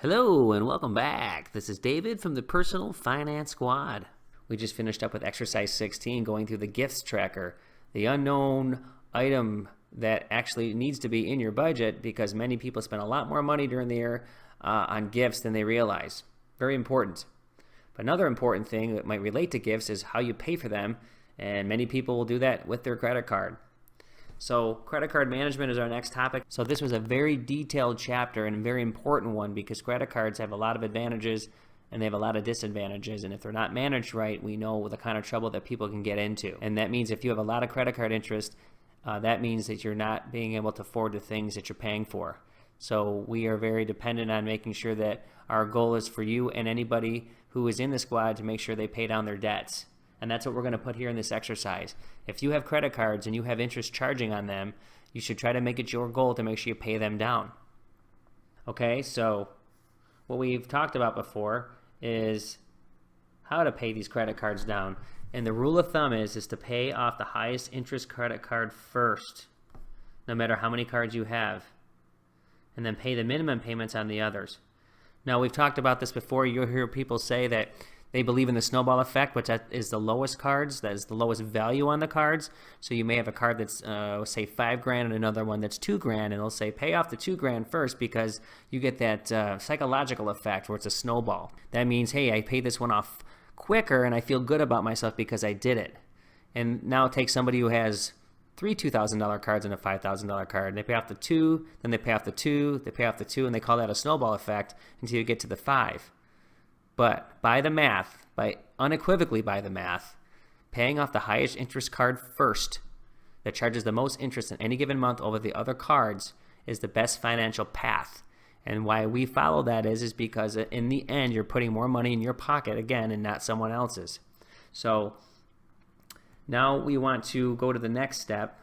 Hello and welcome back. This is David from the Personal Finance Squad. We just finished up with exercise 16, going through the gifts tracker, the unknown item that actually needs to be in your budget because many people spend a lot more money during the year on gifts than they realize. Very important. But another important thing that might relate to gifts is how you pay for them, and many people will do that with their credit card. So credit card management is our next topic. So this was a very detailed chapter and a very important one because credit cards have a lot of advantages and they have a lot of disadvantages. And if they're not managed right, we know the kind of trouble that people can get into. And that means if you have a lot of credit card interest, that means that you're not being able to afford the things that you're paying for. So we are very dependent on making sure that our goal is for you and anybody who is in the squad to make sure they pay down their debts. And that's what we're going to put here in this exercise. If you have credit cards and you have interest charging on them, you should try to make it your goal to make sure you pay them down. Okay, so what we've talked about before is how to pay these credit cards down. And the rule of thumb is to pay off the highest interest credit card first, no matter how many cards you have, and then pay the minimum payments on the others. Now, we've talked about this before. You'll hear people say that they believe in the snowball effect, which is the lowest cards, that is the lowest value on the cards. So you may have a card that's, say, $5,000 and another one that's $2,000, and they'll say, pay off the $2,000 first because you get that psychological effect where it's a snowball. That means, hey, I paid this one off quicker and I feel good about myself because I did it. And now take somebody who has three $2,000 cards and a $5,000 card, and they pay off the two, then they pay off the two, they pay off the two, and they call that a snowball effect until you get to the five. But by the math, unequivocally by the math, paying off the highest interest card first that charges the most interest in any given month over the other cards is the best financial path. And why we follow that is because in the end, you're putting more money in your pocket again and not someone else's. So now we want to go to the next step,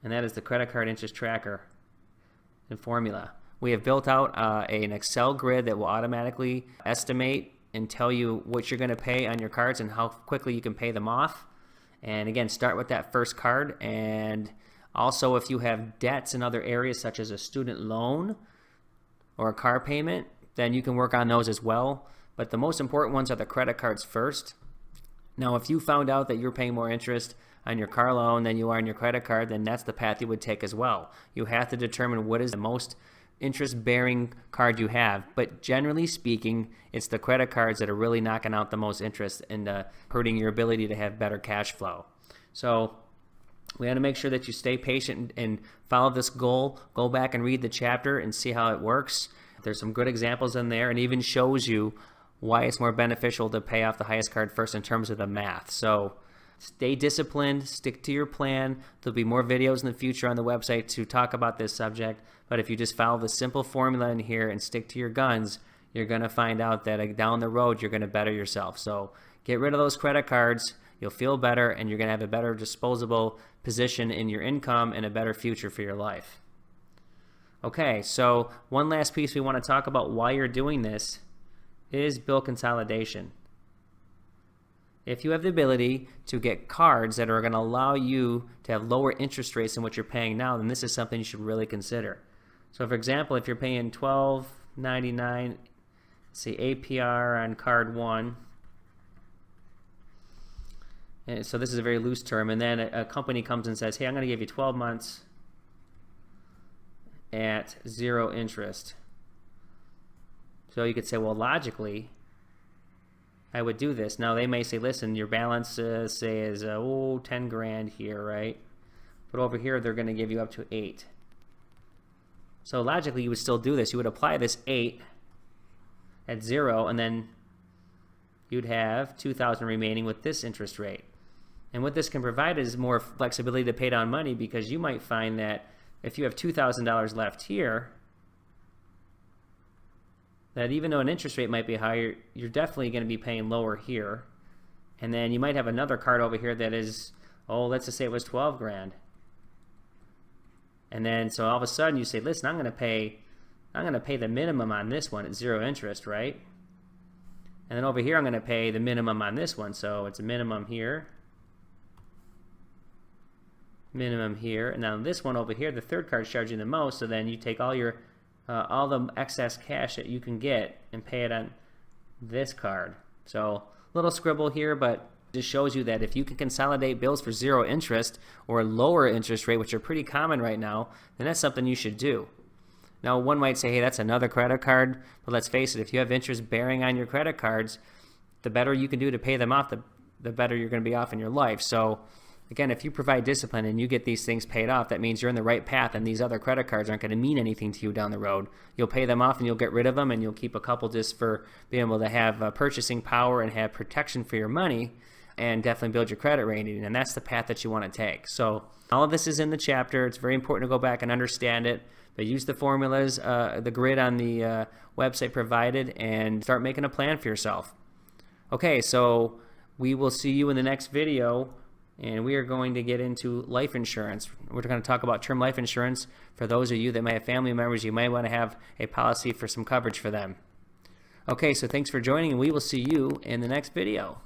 and that is the credit card interest tracker and formula. We have built out an Excel grid that will automatically estimate and tell you what you're going to pay on your cards and how quickly you can pay them off. And again, start with that first card. And also, if you have debts in other areas such as a student loan or a car payment, then you can work on those as well. But the most important ones are the credit cards first. Now, if you found out that you're paying more interest on your car loan than you are on your credit card, then that's the path you would take as well. You have to determine what is the most interest-bearing card you have, but generally speaking, it's the credit cards that are really knocking out the most interest and hurting your ability to have better cash flow. So we want to make sure that you stay patient and follow this goal. Go back and read the chapter and see how it works. There's some good examples in there and even shows you why it's more beneficial to pay off the highest card first in terms of the math. So stay disciplined, stick to your plan. There'll be more videos in the future on the website to talk about this subject, but if you just follow the simple formula in here and stick to your guns, you're going to find out that down the road you're going to better yourself. So get rid of those credit cards, you'll feel better, and you're going to have a better disposable position in your income and a better future for your life. Okay, so one last piece we want to talk about why you're doing this is bill consolidation. If you have the ability to get cards that are going to allow you to have lower interest rates than what you're paying now, then this is something you should really consider. So for example, if you're paying $12.99, say APR on card 1, and so this is a very loose term, and then a company comes and says, hey, I'm going to give you 12 months at 0 interest. So you could say, well, logically, I would do this. Now they may say, listen, your balance say is 10 grand here, right? But over here they're going to give you up to 8. So logically you would still do this. You would apply this 8 at 0, and then you'd have 2,000 remaining with this interest rate. And what this can provide is more flexibility to pay down money, because you might find that if you have $2,000 left here, that even though an interest rate might be higher, you're definitely going to be paying lower here. And then you might have another card over here that is, let's just say it was 12 grand. And then so all of a sudden you say, listen, I'm going to pay the minimum on this one at 0 interest, right? And then over here I'm going to pay the minimum on this one, so it's a minimum here, and now this one over here, the third card's charging the most, so then you take all your all the excess cash that you can get and pay it on this card. So little scribble here, but just shows you that if you can consolidate bills for 0 interest or a lower interest rate, which are pretty common right now, then that's something you should do. Now, one might say, hey, that's another credit card, but let's face it, if you have interest bearing on your credit cards, the better you can do to pay them off, the better you're going to be off in your life. So again, if you provide discipline and you get these things paid off, that means you're in the right path, and these other credit cards aren't going to mean anything to you down the road. You'll pay them off and you'll get rid of them, and you'll keep a couple just for being able to have purchasing power and have protection for your money, and definitely build your credit rating. And that's the path that you want to take. So all of this is in the chapter. It's very important to go back and understand it, but use the formulas, the grid on the website provided, and start making a plan for yourself. Okay, so we will see you in the next video, and we are going to get into life insurance. We're going to talk about term life insurance for those of you that may have family members. You might want to have a policy for some coverage for them. Okay, so thanks for joining, and we will see you in the next video.